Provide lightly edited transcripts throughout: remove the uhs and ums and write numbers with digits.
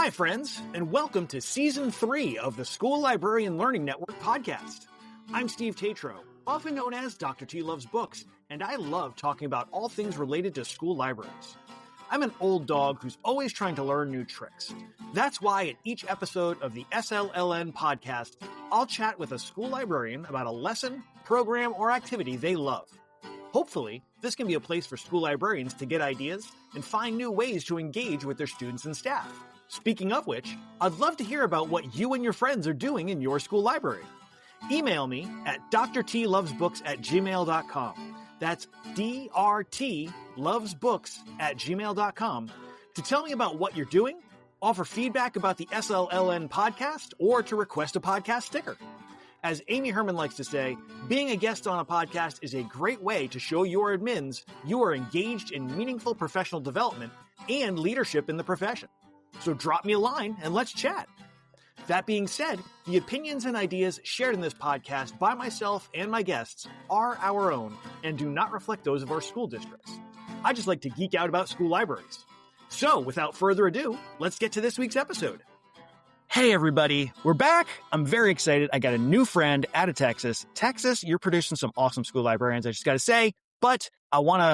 Hi, friends, and welcome to Season 3 of the School Librarian Learning Network podcast. I'm Steve Tatro, often known as Dr. T Loves Books, and I love talking about all things related to school libraries. I'm an old dog who's always trying to learn new tricks. That's why in each episode of the SLLN podcast, I'll chat with a school librarian about a lesson, program, or activity they love. Hopefully, this can be a place for school librarians to get ideas and find new ways to engage with their students and staff. Speaking of which, I'd love to hear about what you and your friends are doing in your school library. Email me at drtlovesbooks@gmail.com. That's drtlovesbooks@gmail.com to tell me about what you're doing, offer feedback about the SLLN podcast, or to request a podcast sticker. As Amy Herman likes to say, being a guest on a podcast is a great way to show your admins you are engaged in meaningful professional development and leadership in the profession. So drop me a line and let's chat. That being said, the opinions and ideas shared in this podcast by myself and my guests are our own and do not reflect those of our school districts. I just like to geek out about school libraries. So without further ado, let's get to this week's episode. Hey everybody, we're back. I'm very excited. I got a new friend out of Texas. Texas, you're producing some awesome school librarians, I just got to say. But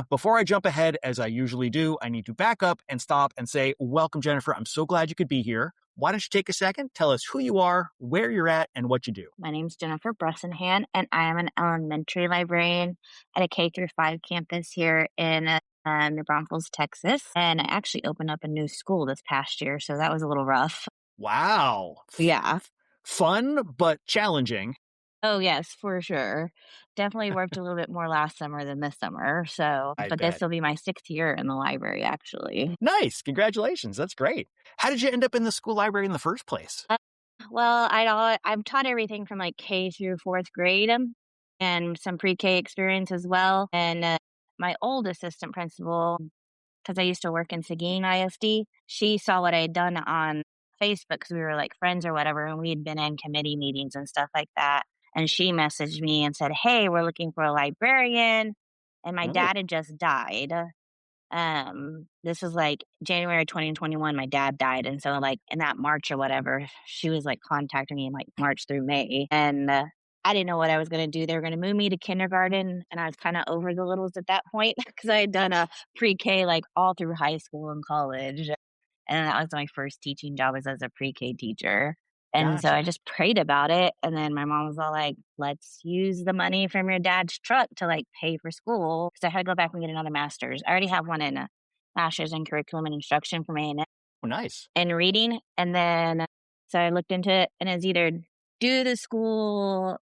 before I jump ahead, as I usually do, I need to back up and stop and say, welcome, Jennifer. I'm so glad you could be here. Why don't you take a second, tell us who you are, where you're at, and what you do. My name's Jennifer Brusenhan, and I am an elementary librarian at a K-5 campus here in New Braunfels, Texas. And I actually opened up a new school this past year, so that was a little rough. Wow. Yeah. Fun, but challenging. Oh, yes, for sure. Definitely worked a little bit more last summer than this summer. This will be my 6th year in the library, actually. Nice. Congratulations. That's great. How did you end up in the school library in the first place? Well, I've taught everything from like K through 4th grade and some pre-K experience as well. And my old assistant principal, because I used to work in Seguin ISD, she saw what I had done on Facebook because we were like friends or whatever, and we had been in committee meetings and stuff like that. And she messaged me and said, hey, we're looking for a librarian. And my dad had just died. This was like January 2021, my dad died. And so like in that March or whatever, she was like contacting me in like March through May. And I didn't know what I was going to do. They were going to move me to kindergarten. And I was kind of over the littles at that point because I had done a pre-K like all through high school and college. And that was my first teaching job was as a pre-K teacher. And So I just prayed about it. And then my mom was all like, let's use the money from your dad's truck to like pay for school. Because I had to go back and get another master's. I already have one in a master's in curriculum and instruction from A&M. Oh, nice. And reading. And then, so I looked into it and it's either do the school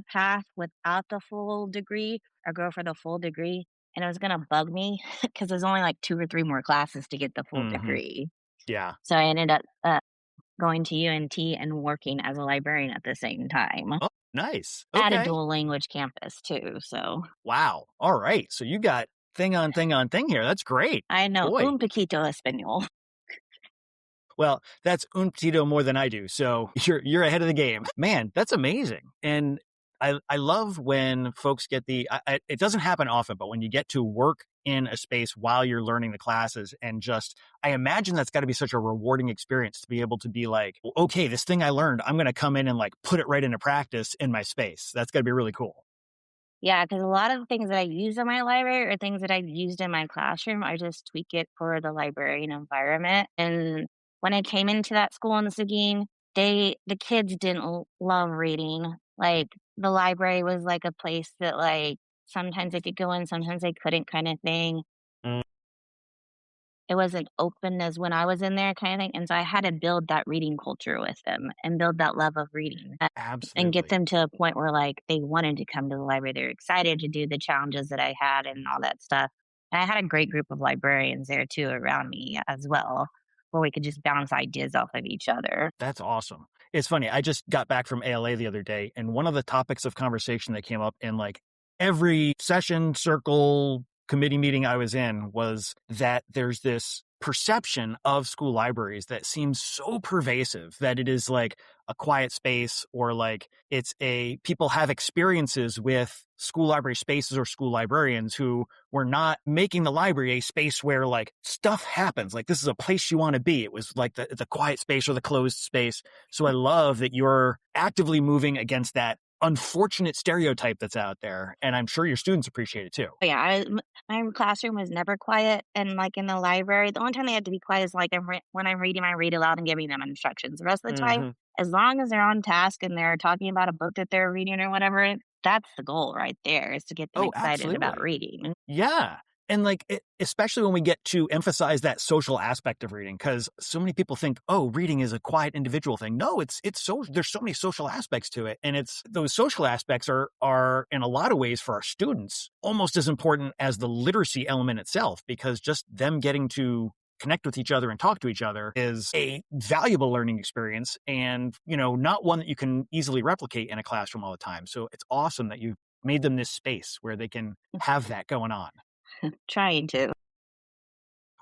path without the full degree or go for the full degree. And it was going to bug me because there's only like 2 or 3 more classes to get the full degree. Yeah. So I ended up going to UNT and working as a librarian at the same time. Oh, nice. Okay. At a dual language campus too. So wow. All right. So you got thing on thing here. That's great. I know. Boy. Un poquito español. Well, that's un poquito more than I do. So you're ahead of the game. Man, that's amazing. And I love when folks get it doesn't happen often, but when you get to work in a space while you're learning the classes and I imagine that's got to be such a rewarding experience to be able to be like, okay, this thing I learned, I'm going to come in and like put it right into practice in my space. That's got to be really cool. Yeah, because a lot of the things that I use in my library or things that I've used in my classroom, I just tweak it for the librarian environment. And when I came into that school in Seguin, the kids didn't love reading. Like the library was like a place that like sometimes they could go in, sometimes they couldn't kind of thing. It wasn't open as when I was in there kind of thing. And so I had to build that reading culture with them and build that love of reading. Absolutely. And get them to a point where like they wanted to come to the library. They were excited to do the challenges that I had and all that stuff. And I had a great group of librarians there too around me as well, where we could just bounce ideas off of each other. That's awesome. It's funny. I just got back from ALA the other day, and one of the topics of conversation that came up in like every session, circle, committee meeting I was in was that there's this perception of school libraries that seems so pervasive that it is like a quiet space, or like people have experiences with school library spaces or school librarians who were not making the library a space where like stuff happens. Like this is a place you want to be. It was like the quiet space or the closed space. So I love that you're actively moving against that unfortunate stereotype that's out there. And I'm sure your students appreciate it too. Yeah, my classroom was never quiet, and like in the library, the only time they had to be quiet is like when I'm reading my read aloud and giving them instructions. The rest of the time, Mm-hmm. as long as they're on task and they're talking about a book that they're reading or whatever, that's the goal right there, is to get them Oh, excited about absolutely. reading. Yeah. And like, especially when we get to emphasize that social aspect of reading, because so many people think, oh, reading is a quiet individual thing. No, it's so, there's so many social aspects to it. And those social aspects are in a lot of ways for our students almost as important as the literacy element itself, because just them getting to connect with each other and talk to each other is a valuable learning experience, and, not one that you can easily replicate in a classroom all the time. So it's awesome that you made them this space where they can have that going on. Trying to.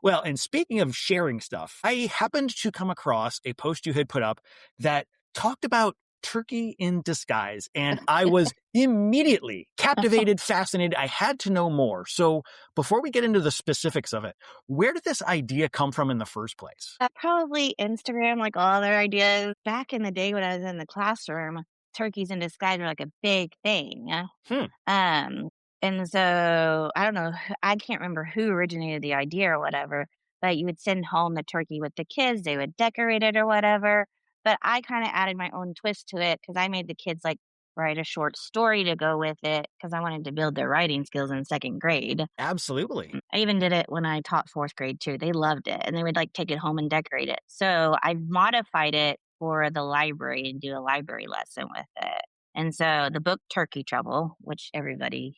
Well, and speaking of sharing stuff, I happened to come across a post you had put up that talked about turkey in disguise, and I was immediately captivated, fascinated. I had to know more. So before we get into the specifics of it, where did this idea come from in the first place? Probably Instagram, like all their ideas. Back in the day when I was in the classroom, turkeys in disguise were like a big thing. Hmm. Um, and so I don't know, I can't remember who originated the idea or whatever, but you would send home the turkey with the kids, they would decorate it or whatever. But I kind of added my own twist to it because I made the kids like write a short story to go with it because I wanted to build their writing skills in second grade. Absolutely. I even did it when I taught fourth grade too. They loved it and they would like take it home and decorate it. So I modified it for the library and do a library lesson with it. And so the book Turkey Trouble, which everybody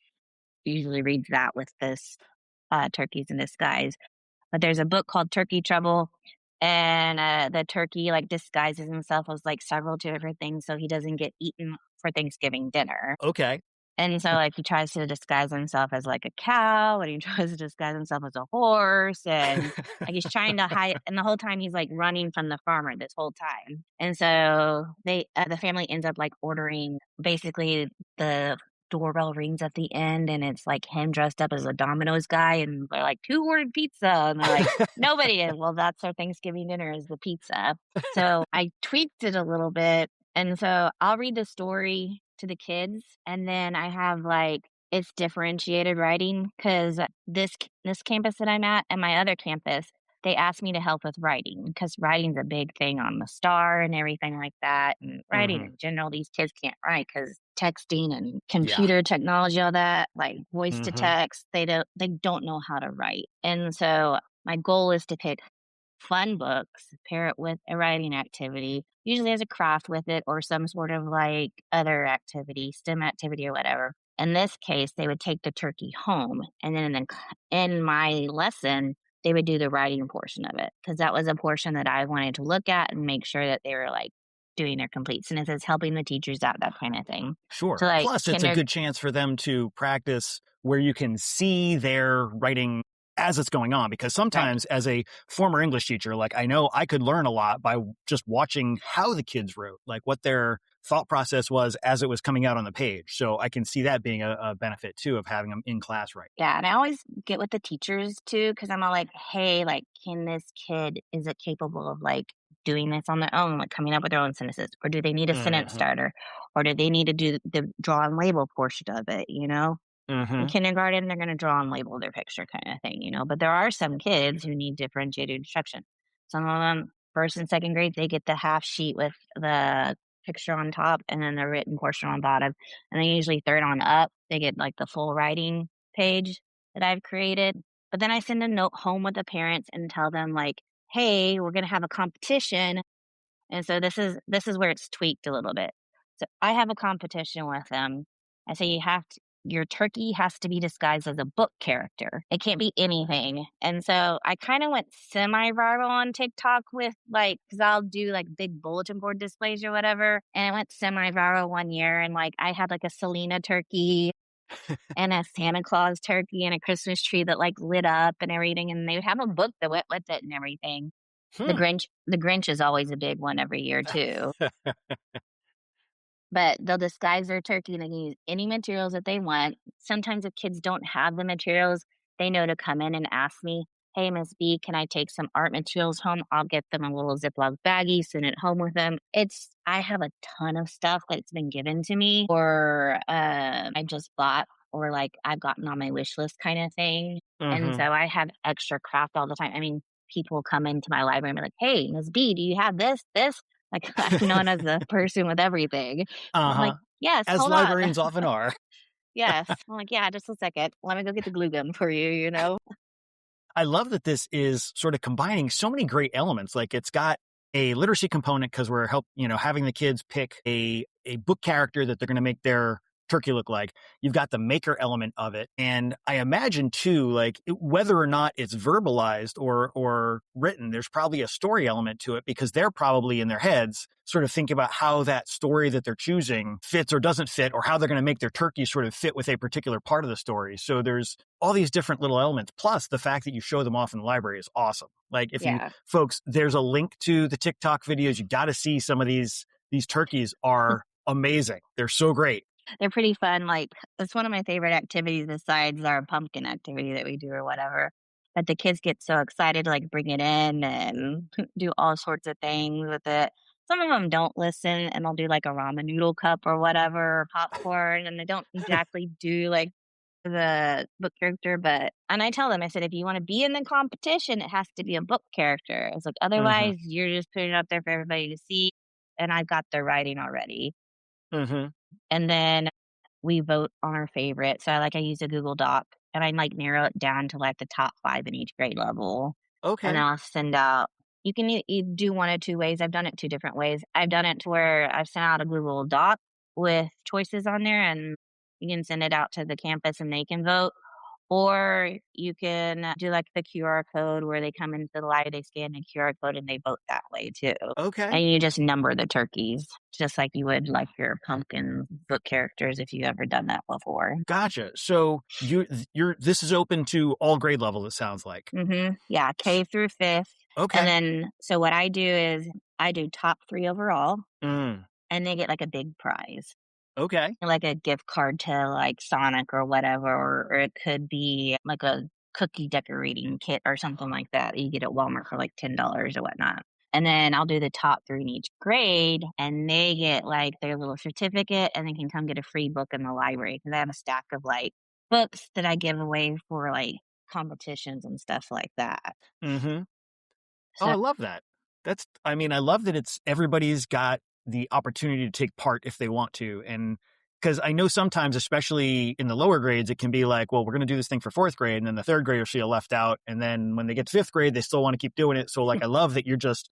usually reads that with this turkeys in disguise. But there's a book called Turkey Trouble, and the turkey like disguises himself as like several different things so he doesn't get eaten for Thanksgiving dinner. Okay. And so, like, he tries to disguise himself as, like, a cow, and he tries to disguise himself as a horse, and, like, he's trying to hide and the whole time he's, like, running from the farmer this whole time. And so the family ends up, like, ordering basically the doorbell rings at the end, and it's, like, him dressed up as a Domino's guy, and they're like, "Who ordered pizza?" And they're like, "Nobody did." Well, that's our Thanksgiving dinner is the pizza. So I tweaked it a little bit, and so I'll read the story to the kids, and then I have, like, it's differentiated writing 'cause this campus that I'm at and my other campus, they asked me to help with writing because writing's a big thing on the STAR and everything like that, and writing Hmm. in general, these kids can't write because texting and Yeah. computer technology, all that, like, voice to Hmm. text, they don't know how to write, and so my goal is to pick fun books, pair it with a writing activity, usually as a craft with it or some sort of like other activity, STEM activity or whatever. In this case, they would take the turkey home, and then in my lesson, they would do the writing portion of it because that was a portion that I wanted to look at and make sure that they were like doing their complete sentences, helping the teachers out, that kind of thing. So Sure. like Plus, it's a kinder, good chance for them to practice where you can see their writing as it's going on. Because right? sometimes, as a former English teacher, like I know I could learn a lot by just watching how the kids wrote, like what their thought process was as it was coming out on the page. So I can see that being a benefit too of having them in class right. Yeah, and I always get with the teachers too, because I'm all like, "Hey, like, can this kid is it capable of, like, doing this on their own, like, coming up with their own sentences? Or do they need a sentence Mm-hmm. starter? Or do they need to do the draw and label portion of it, you know?" In Mm-hmm. kindergarten, they're gonna draw and label their picture kinda thing, you know, but there are some kids who need differentiated instruction. Some of them, 1st and 2nd grade, they get the half sheet with the picture on top and then the written portion on bottom, and then usually 3rd on up, they get, like, the full writing page that I've created, but then I send a note home with the parents and tell them, like, "Hey, we're gonna have a competition," and so this is where it's tweaked a little bit. So I have a competition with them. I say your turkey has to be disguised as a book character. It can't be anything. And so I kind of went semi-viral on TikTok with like, cause I'll do like big bulletin board displays or whatever. And it went semi-viral one year. And like, I had like a Selena turkey and a Santa Claus turkey and a Christmas tree that like lit up and everything. And they would have a book that went with it and everything. The Hmm. Grinch is always a big one every year too. But they'll disguise their turkey and they can use any materials that they want. Sometimes if kids don't have the materials, they know to come in and ask me, "Hey, Miss B, can I take some art materials home?" I'll get them a little Ziploc baggie, send it home with them. I have a ton of stuff that's been given to me or I just bought or like I've gotten on my wish list kind of thing. And Hmm. so I have extra craft all the time. I mean, people come into my library and be like, "Hey, Miss B, do you have this, this?" Like I'm known as the person with everything. I'm like, Uh-huh. "Yes, As hold on." librarians often are. Yes. I'm like, "Yeah, just a second. Let me go get the glue gun for you," you know? I love that this is sort of combining so many great elements. Like it's got a literacy component because we're having the kids pick a book character that they're going to make their turkey look like. You've got the maker element of it. And I imagine too, like whether or not it's verbalized or written, there's probably a story element to it because they're probably in their heads sort of thinking about how that story that they're choosing fits or doesn't fit or how they're going to make their turkey sort of fit with a particular part of the story. So there's all these different little elements. Plus the fact that you show them off in the library is awesome. Like if you Yeah. folks, there's a link to the TikTok videos. You got to see some of these turkeys are amazing. They're so great. They're pretty fun, like, it's one of my favorite activities besides our pumpkin activity that we do or whatever, but the kids get so excited to, like, bring it in and do all sorts of things with it. Some of them don't listen, and they'll do, like, a ramen noodle cup or whatever, or popcorn, and they don't exactly do, like, the book character, but and I tell them, I said, "If you wanna be in the competition, it has to be a book character." It's like, Hmm. "Otherwise, you're just putting it up there for everybody to see, and I've got their writing already." Hmm. And then we vote on our favorite. So I use a Google Doc and I like narrow it down to like the top 5 in each grade level. And Okay. I'll send out you can do one of 2 ways. I've done it 2 different ways. I've done it to where I've sent out a Google Doc with choices on there and you can send it out to the campus and they can vote. Or you can do like the QR code where they come into the library, they scan the QR code and they vote that way too. Okay. And you just number the turkeys, just like you would like your pumpkin book characters if you've ever done that before. Gotcha. So this is open to all grade levels, it sounds like. Yeah, K through 5th. And Okay. then, so what I do is I do top 3 overall, Mm. and they get like a big prize, Okay. like a gift card to like Sonic or whatever, or it could be like a cookie decorating kit or something like that you get at Walmart for like $10 or whatnot. And then I'll do the top 3 in each grade, and they get like their little certificate, and they can come get a free book in the library because I have a stack of like books that I give away for like competitions and stuff like that. Hmm. Oh, So, I love that. I mean, I love that everybody's got the opportunity to take part if they want to. And because I know sometimes, especially in the lower grades, it can be like, well, we're going to do this thing for fourth grade. And then the third graders feel left out. And then when they get to fifth grade, they still want to keep doing it. So, like, I love that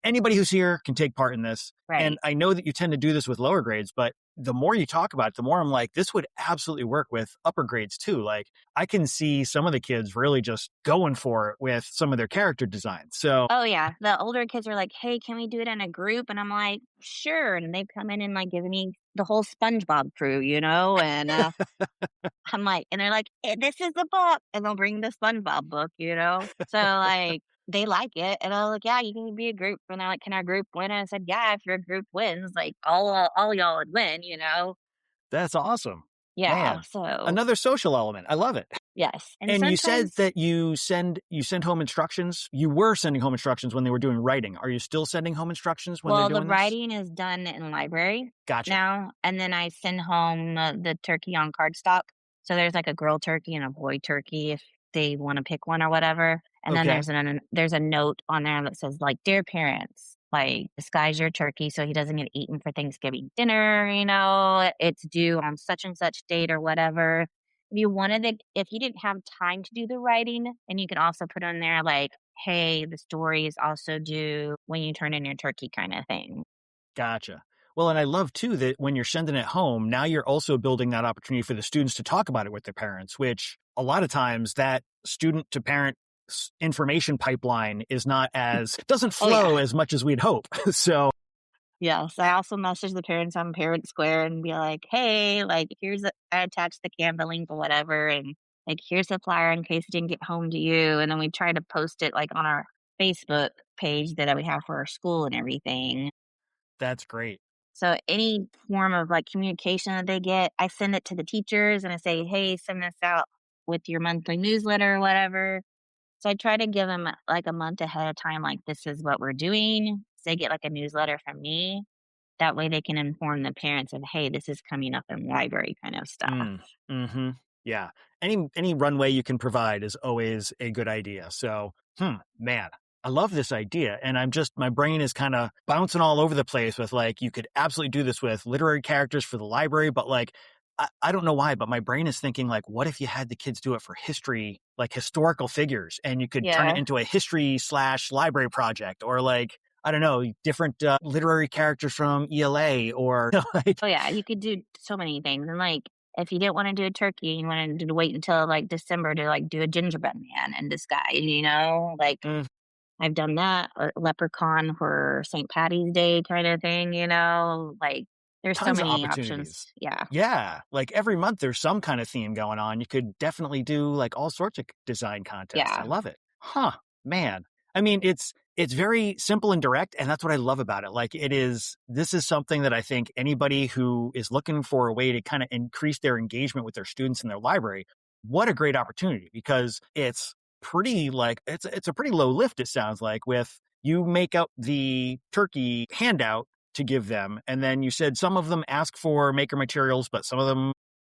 anybody who's here can take part in this. And right. I know that you tend to do this with lower grades, but the more you talk about it, the more I'm like, this would absolutely work with upper grades too. Like, I can see some of the kids really just going for it with some of their character designs. So, Oh, yeah. The older kids are like, "Hey, can we do it in a group?" And I'm like, "Sure." And they've come in and like given me the whole SpongeBob crew, you know? And I'm like, and they're like, "This is the book." And they'll bring the SpongeBob book, you know? So like they like it. And I was like, "Yeah, you can be a group." And they're like, "Can our group win?" And I said, "Yeah, if your group wins, like all y'all would win, you know?" that's awesome. Yeah. Man, So another social element. I love it. yes. And And you said sometimes that you send home instructions. You were sending home instructions when they were doing writing. Are you still sending home instructions when they're well, the doing this? writing is done in library Gotcha. now, and then I send home the turkey on cardstock. So there's like a girl turkey and a boy turkey if they want to pick one or whatever. And then Okay. there's a note on there that says like, "Dear parents, like disguise your turkey so he doesn't get eaten for Thanksgiving dinner. You know, it's due on such and such date or whatever." If you didn't have time to do the writing, and you can also put on there like, "Hey, the story is also due when you turn in your turkey," kind of thing. Gotcha. Well, and I love too that when you're sending it home, now you're also building that opportunity for the students to talk about it with their parents, which a lot of times that student to parent information pipeline is not doesn't Oh, yeah. flow as much as we'd hope. So, Yes, I also message the parents on Parent Square and be like, "Hey, like, I attached the Canva link or whatever, and, like, here's the flyer in case it didn't get home to you," and then we try to post it, like, on our Facebook page that we have for our school and everything. That's great. So any form of like communication that they get, I send it to the teachers and I say, hey, send this out with your monthly newsletter or whatever. So I try to give them like a month ahead of time, like this is what we're doing. So they get like a newsletter from me. That way they can inform the parents of, hey, this is coming up in library kind of stuff. Mm-hmm. Yeah. Any runway you can provide is always a good idea. So, man, I love this idea. And my brain is kind of bouncing all over the place with like, you could absolutely do this with literary characters for the library, but like, I don't know why, but my brain is thinking like, what if you had the kids do it for history, like historical figures, and you could turn it Yeah. into a history/library project, or like, I don't know, different literary characters from ELA or like, Oh yeah, you could do so many things. And like if you didn't want to do a turkey, you wanted to wait until like December to like do a gingerbread man in disguise, like mm, I've done that, or leprechaun for St. Patty's Day kind of thing, like there's so tons of many options. opportunities. Yeah. Yeah, like every month there's some kind of theme going on. You could definitely do like all sorts of design contests. I Yeah. love it. Huh, man. I mean, it's very simple and direct, and that's what I love about it. Like this is something that I think anybody who is looking for a way to kind of increase their engagement with their students in their library, what a great opportunity, because it's pretty like it's a pretty low lift, it sounds like, with you make up the turkey handout to give them. And then you said some of them ask for maker materials, but some of them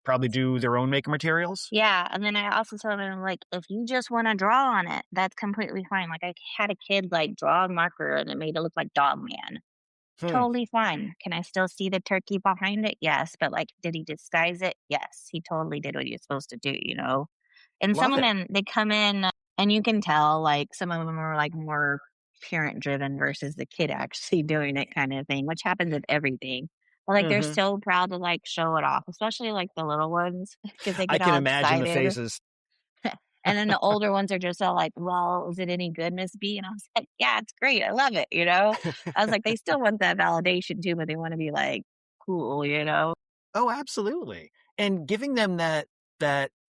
probably do their own maker materials. Yeah. And then I also told them, like, if you just want to draw on it, that's completely fine. Like, I had a kid, like, draw a marker and it made it look like Dog Man. Hmm, Totally fine. Can I still see the turkey behind it? Yes. But, like, did he disguise it? Yes. He totally did what he was supposed to do. And some love of it. them, they come in and you can tell, like, some of them are, like, more parent driven versus the kid actually doing it kind of thing, which happens with everything. But, like, they're Hmm. so proud to, like, show it off, especially, like, the little ones because they I get can all imagine the excited. faces. And then the older ones are just all like, well, is it any good, Miss B? And I was like, yeah, it's great. I love it. I was like, they still want that validation too, but they want to be like cool. Oh, absolutely. And giving them that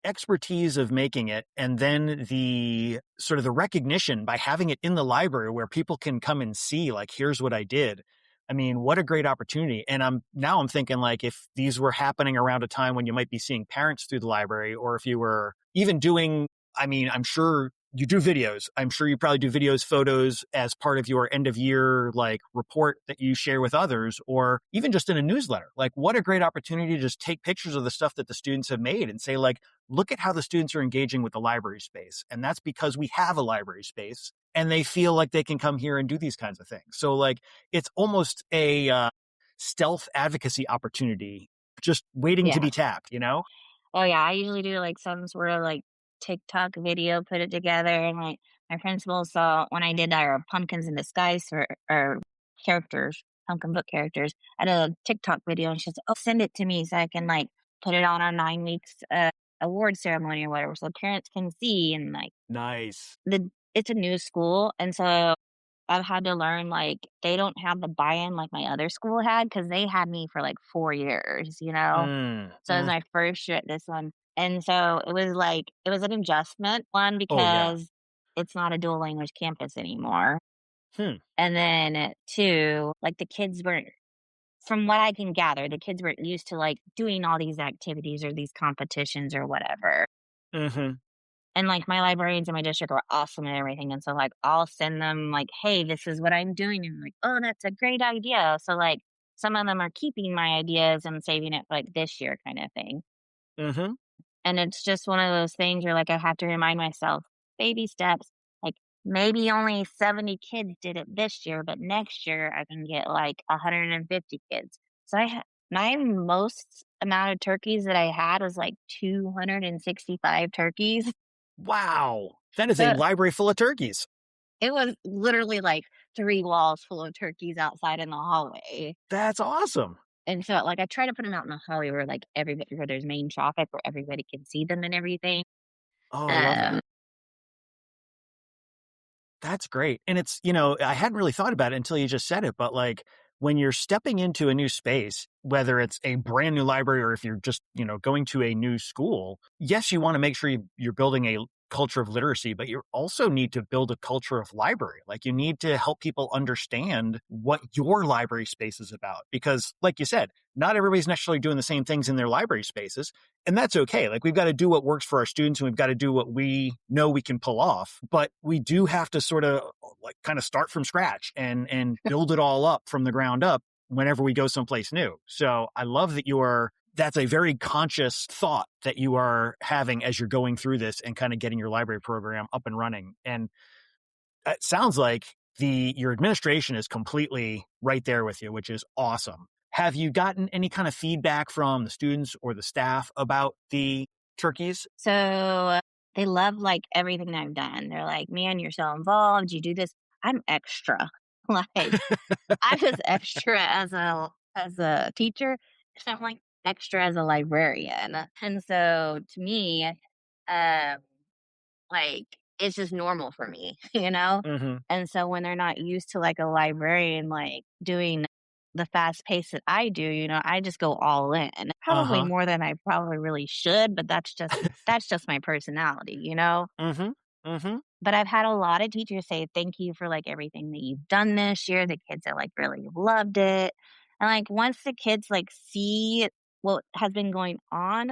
expertise of making it, and then the sort of the recognition by having it in the library where people can come and see, like, here's what I did. I mean, what a great opportunity. And I'm thinking, like, if these were happening around a time when you might be seeing parents through the library, or if you were even doing, I mean, I'm sure you do videos. I'm sure you probably do videos, photos as part of your end of year, like, report that you share with others, or even just in a newsletter. Like, what a great opportunity to just take pictures of the stuff that the students have made and say, like, look at how the students are engaging with the library space. And that's because we have a library space and they feel like they can come here and do these kinds of things. So, like, it's almost a stealth advocacy opportunity just waiting to Yeah. be tapped? Oh yeah. I usually do like some sort of like TikTok video, put it together. And like my principal saw when I did our pumpkins in disguise for our characters, pumpkin book characters, I did a TikTok video and she said, oh, send it to me so I can like put it on our 9 weeks award ceremony or whatever so parents can see. And like Nice. it's a new school. And so I've had to learn, like, they don't have the buy-in like my other school had because they had me for, like, 4 years. Mm, So it was my first year at this one, and so it was an adjustment, one, oh, yeah. because it's not a dual language campus anymore, Hmm. and then, two, like, the kids weren't from what I can gather, the kids weren't used to, like, doing all these activities or these competitions or whatever. Hmm. And, like, my librarians in my district are awesome and everything, and so, like, I'll send them, like, "Hey, this is what I'm doing," and like, "Oh, that's a great idea." So, like, some of them are keeping my ideas and saving it for, like, this year kinda thing. Hmm. And it's just one of those things where, like, I have to remind myself, baby steps, like, maybe only 70 kids did it this year, but next year I can get, like, 150 kids. So my most amount of turkeys that I had was, like, 265 turkeys. Wow. That is a So library full of turkeys. it was literally, like, 3 walls full of turkeys outside in the hallway, That's awesome. and so, like, I try to put them out in the hallway where, like, everybody where there's main traffic where everybody can see them and everything. Oh, I love Um, that. That's great. And I hadn't really thought about it until you just said it, but like when you're stepping into a new space, whether it's a brand new library or if you're just, going to a new school, yes, you want to make sure you're building culture of literacy, but you also need to build a culture of library. Like you need to help people understand what your library space is about. Because like you said, not everybody's necessarily doing the same things in their library spaces. And that's okay. Like we've got to do what works for our students and we've got to do what we know we can pull off. But we do have to sort of like kind of start from scratch and build it all up from the ground up whenever we go someplace new. So I love that that's a very conscious thought that you are having as you're going through this and kind of getting your library program up and running. And it sounds like your administration is completely right there with you, which is awesome. Have you gotten any kind of feedback from the students or the staff about the turkeys? So they love like everything I've done. They're like, man, you're so involved. You do this. I'm extra. Like I was extra as a teacher. So I'm like extra as a librarian. And so to me, um, like it's just normal for me, you know? Mm-hmm. And so when they're not used to like a librarian like doing the fast pace that I do, I just go all in. Probably Uh-huh. more than I probably really should, but that's just my personality, you know? Mm-hmm. Mm-hmm. But I've had a lot of teachers say thank you for like everything that you've done this year. The kids are like really loved it. And like once the kids like see what has been going on,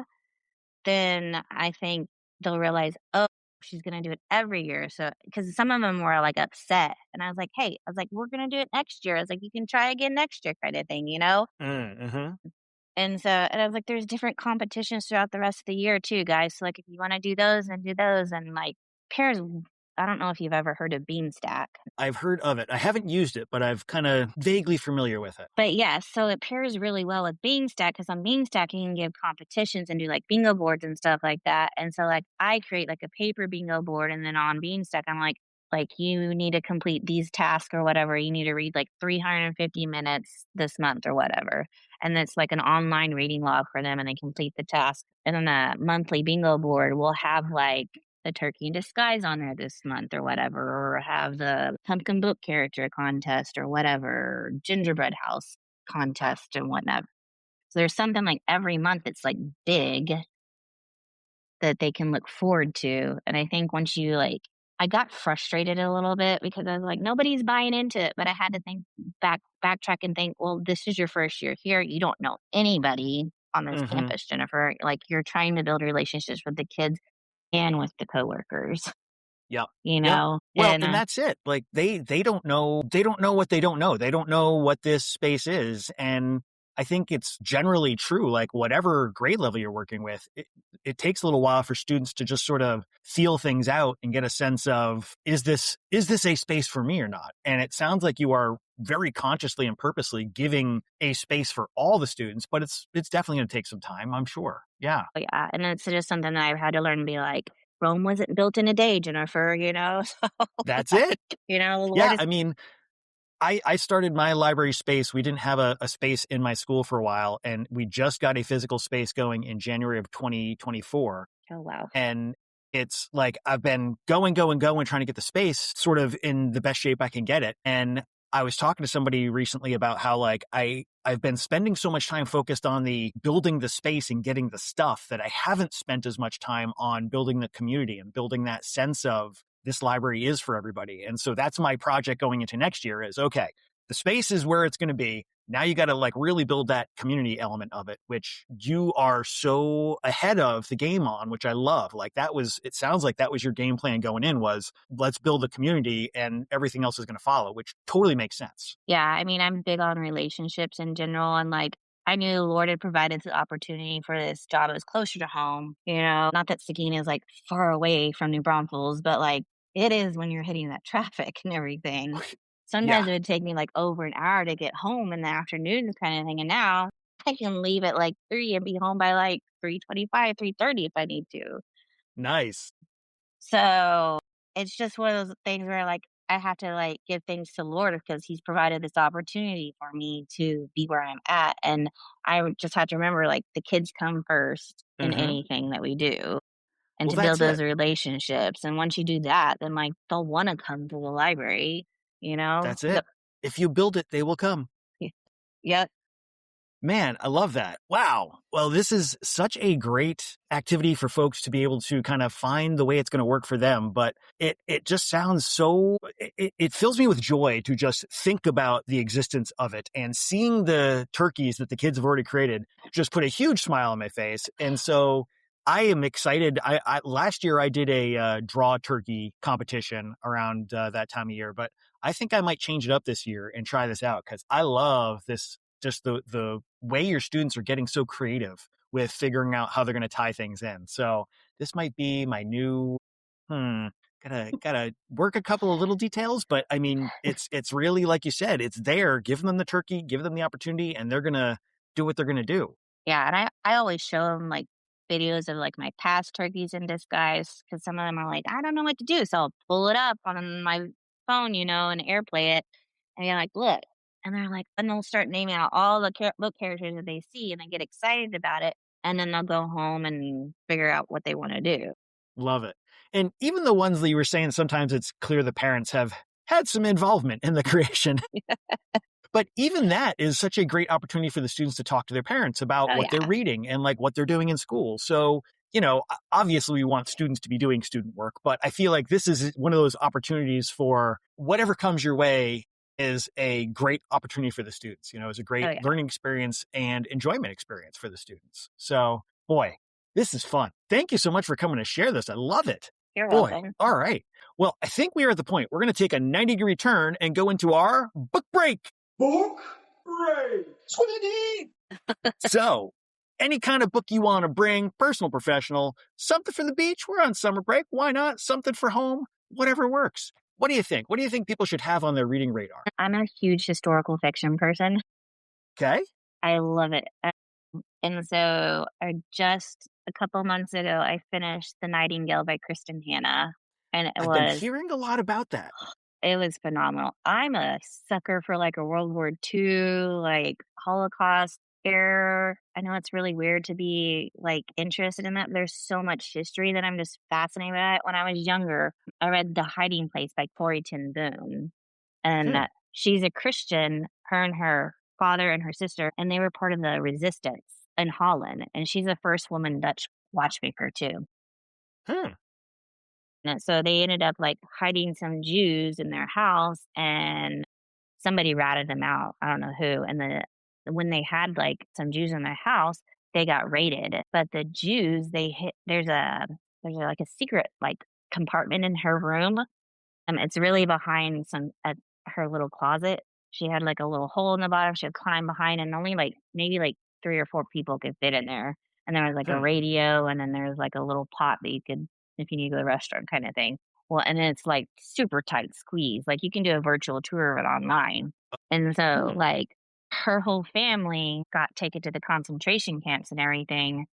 then I think they'll realize, oh, she's gonna do it every year. So, because some of them were like upset, and I was like, hey, I was like, we're gonna do it next year. I was like, you can try again next year, kind of thing, you know. Mm-hmm. And I was like, there's different competitions throughout the rest of the year too, guys. So like, if you want to do those, then do those. And like, pairs. I don't know if you've ever heard of Beanstack. I've heard of it. I haven't used it, but I've kind of vaguely familiar with it. But yeah, so it pairs really well with Beanstack because on Beanstack you can give competitions and do like bingo boards and stuff like that. And so like I create like a paper bingo board and then on Beanstack I'm like you need to complete these tasks or whatever. You need to read like 350 minutes this month or whatever. And it's like an online reading log for them and they complete the task. And then the monthly bingo board will have like the turkey in disguise on there this month or whatever, or have the pumpkin book character contest or whatever, gingerbread house contest and whatnot. So there's something like every month that's like big that they can look forward to. And I think once you like, I got frustrated a little bit because I was like, nobody's buying into it. But I had to think backtrack and think, well, this is your first year here. You don't know anybody on this Mm-hmm. campus, Jennifer. Like you're trying to build relationships with the kids and with the coworkers. Yep. You Yep. know, Well, and and that's it. Like they don't know what they don't know. They don't know what this space is. And I think it's generally true. Like whatever grade level you're working with, it takes a little while for students to just sort of feel things out and get a sense of, is this a space for me or not? And it sounds like you are very consciously and purposely giving a space for all the students, but it's definitely going to take some time, I'm sure. Yeah. yeah, and it's just something that I've had to learn to be like, Rome wasn't built in a day, Jennifer, you know? So, That's it. the Lord Yeah. is I mean, I started my library space. We didn't have a space in my school for a while, and we just got a physical space going in January of 2024. oh, wow. And it's like I've been going, trying to get the space sort of in the best shape I can get it. And I was talking to somebody recently about how like I've been spending so much time focused on the building the space and getting the stuff that I haven't spent as much time on building the community and building that sense of this library is for everybody. And so that's my project going into next year is, okay, the space is where it's going to be. Now you got to like really build that community element of it, which you are so ahead of the game on, which I love. Like it sounds like that was your game plan going in was let's build a community and everything else is going to follow, which totally makes sense. Yeah, I mean, I'm big on relationships in general, and like I knew the Lord had provided the opportunity for this job. It was closer to home, not that Seguin is like far away from New Braunfels, but like it is when you're hitting that traffic and everything. Yeah. Sometimes it would take me like over an hour to get home in the afternoon kind of thing. And now I can leave at like 3 and be home by like 3:25, 3:30 if I need to. Nice. So it's just one of those things where like I have to like give thanks to the Lord because He's provided this opportunity for me to be where I'm at. And just have to remember like the kids come first in Mm-hmm. anything that we do and Well, to build that's it. those relationships. And once you do that, then like they'll want to come to the library, you know? That's it. If you build it, they will come. Yep. Man, I love that. Wow. Well, this is such a great activity for folks to be able to kind of find the way it's going to work for them. But it just sounds so, it fills me with joy to just think about the existence of it, and seeing the turkeys that the kids have already created just put a huge smile on my face. And so I am excited. Last year I did a draw turkey competition around that time of year, but I think I might change it up this year and try this out, because I love this, just the way your students are getting so creative with figuring out how they're going to tie things in. So this might be my new, gotta work a couple of little details, but I mean, it's really, like you said, it's there. Give them the turkey, give them the opportunity, and they're going to do what they're going to do. Yeah, and I always show them, like, videos of, like, my past turkeys in disguise, because some of them are like, "I don't know what to do," so I'll pull it up on my phone, and AirPlay it, and you're like, "Look," and they're like, and they'll start naming out all the book characters that they see, and they get excited about it, and then they'll go home and figure out what they wanna do. Love it. And even the ones that you were saying, sometimes it's clear the parents have had some involvement in the creation. But even that is such a great opportunity for the students to talk to their parents about Oh, what they're yeah. reading and like what they're doing in school. So, obviously we want students to be doing student work, but I feel like this is one of those opportunities for whatever comes your way is a great opportunity for the students. It's a Oh, great yeah. learning experience and enjoyment experience for the students. So, boy, this is fun. Thank you so much for coming to share this. I love it. You're Boy, welcome. all right. Well, I think we are at the point we're going to take a 90-degree turn and go into our book break. Book break. Squiddy. So, any kind of book you want to bring, personal, professional, something for the beach. We're on summer break. Why not? Something for home, whatever works. What do you think? What do you think people should have on their reading radar? I'm a huge historical fiction person. Okay. I love it. And so just a couple months ago, I finished The Nightingale by Kristin, and I've been hearing a lot about that. it was phenomenal. I'm a sucker for like a World War II, like Holocaust era. I know it's really weird to be like interested in that, but there's so much history that I'm just fascinated by it. When I was younger, I read The Hiding Place by Corrie ten Boom, and she's a Christian, her and her father and her sister, and they were part of the resistance in Holland, and she's the first woman Dutch watchmaker too. And so they ended up like hiding some Jews in their house, and somebody ratted them out. I don't know who. And when they had like some Jews in their house, they got raided. But the Jews, there's like a secret like compartment in her room. It's really behind her little closet. She had like a little hole in the bottom. She would climb behind, and only like maybe like 3 or 4 people could fit in there. And there was like a radio, and then there was like a little pot that you could, if you need to go to the restaurant, kind of thing. Well, and it's like super tight squeeze. Like you can do a virtual tour of it online. And so like her whole family got taken to the concentration camps and everything.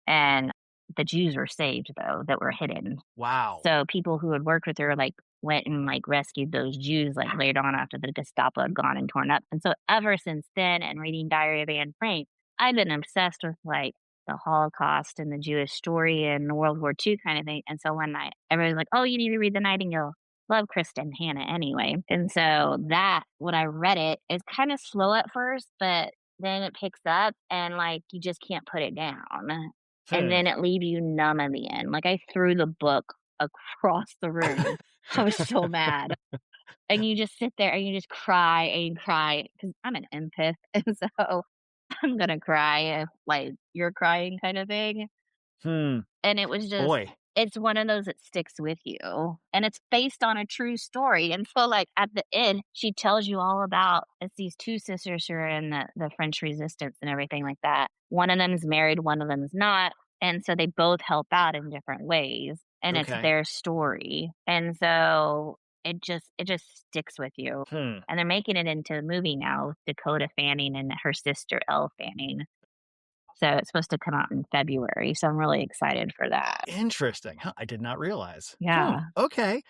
And the Jews were saved though, that were hidden. Wow. So people who had worked with her like went and like rescued those Jews like later on after the Gestapo had gone and torn up. And so ever since then, and reading Diary of Anne Frank, I've been obsessed with like the Holocaust and the Jewish story and World War II kind of thing. And so when everybody's like, "Oh, you need to read The Nightingale." Love Kristin Hannah anyway. And so when I read it, it's kind of slow at first, but then it picks up and like you just can't put it down. And then it leaves you numb at the end. Like I threw the book across the room. I was so mad. And you just sit there and you just cry and you cry because I'm an empath. And so I'm going to cry if like you're crying kind of thing. And it was just, Boy. it's one of those that sticks with you. And it's based on a true story. And so like at the end, she tells you all about, it's these 2 sisters who are in the French resistance and everything like that. One of them's married, one of them's not. And so they both help out in different ways. And it's their story. And so it just sticks with you. And they're making it into a movie now with Dakota Fanning and her sister Elle Fanning. So it's supposed to come out in February. So I'm really excited for that. Interesting. I did not realize. Yeah. Okay.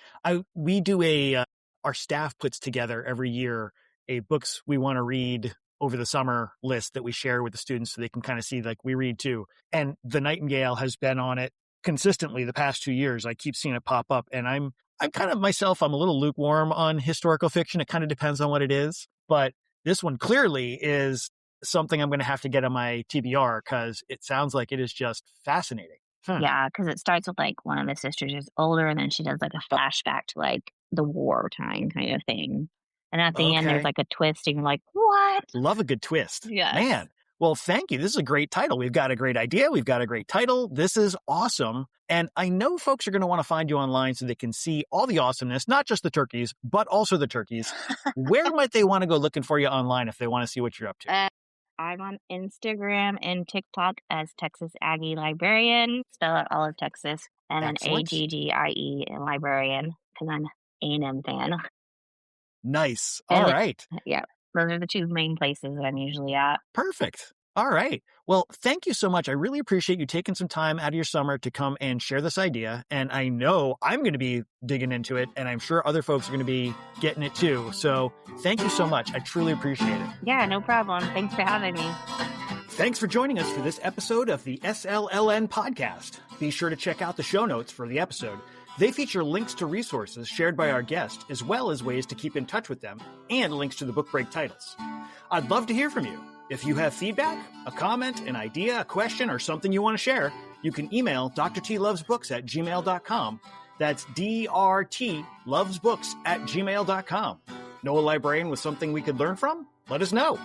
We do our staff puts together every year a books we want to read over the summer list that we share with the students so they can kind of see like we read too. And The Nightingale has been on it consistently the past 2 years. I keep seeing it pop up, and I'm kind of myself, I'm a little lukewarm on historical fiction. It kind of depends on what it is, but this one clearly is something I'm going to have to get on my TBR because it sounds like it is just fascinating. Yeah, because it starts with like one of the sisters is older, and then she does like a flashback to like the wartime kind of thing. And at the end, there's like a twist, and you're like, what? Love a good twist. Yes. Man. Well, thank you. This is a great title. We've got a great idea. We've got a great title. This is awesome. And I know folks are going to want to find you online so they can see all the awesomeness, not just the turkeys, but also the turkeys. Where might they want to go looking for you online if they want to see what you're up to? I'm on Instagram and TikTok as Texas Aggie Librarian. Spell out all of Texas. And then AGGIE Librarian, because I'm an A&M fan. Nice. All right. Yeah. Those are the two main places that I'm usually at. Perfect. All right. Well, thank you so much. I really appreciate you taking some time out of your summer to come and share this idea. And I know I'm going to be digging into it, and I'm sure other folks are going to be getting it too. So thank you so much. I truly appreciate it. Yeah, no problem. Thanks for having me. Thanks for joining us for this episode of the SLLN podcast. Be sure to check out the show notes for the episode. They feature links to resources shared by our guest, as well as ways to keep in touch with them, and links to the book break titles. I'd love to hear from you. If you have feedback, a comment, an idea, a question, or something you want to share, you can email drtlovesbooks@gmail.com. That's drtlovesbooks@gmail.com. Know a librarian with something we could learn from? Let us know.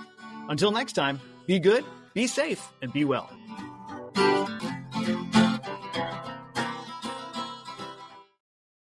Until next time, be good, be safe, and be well.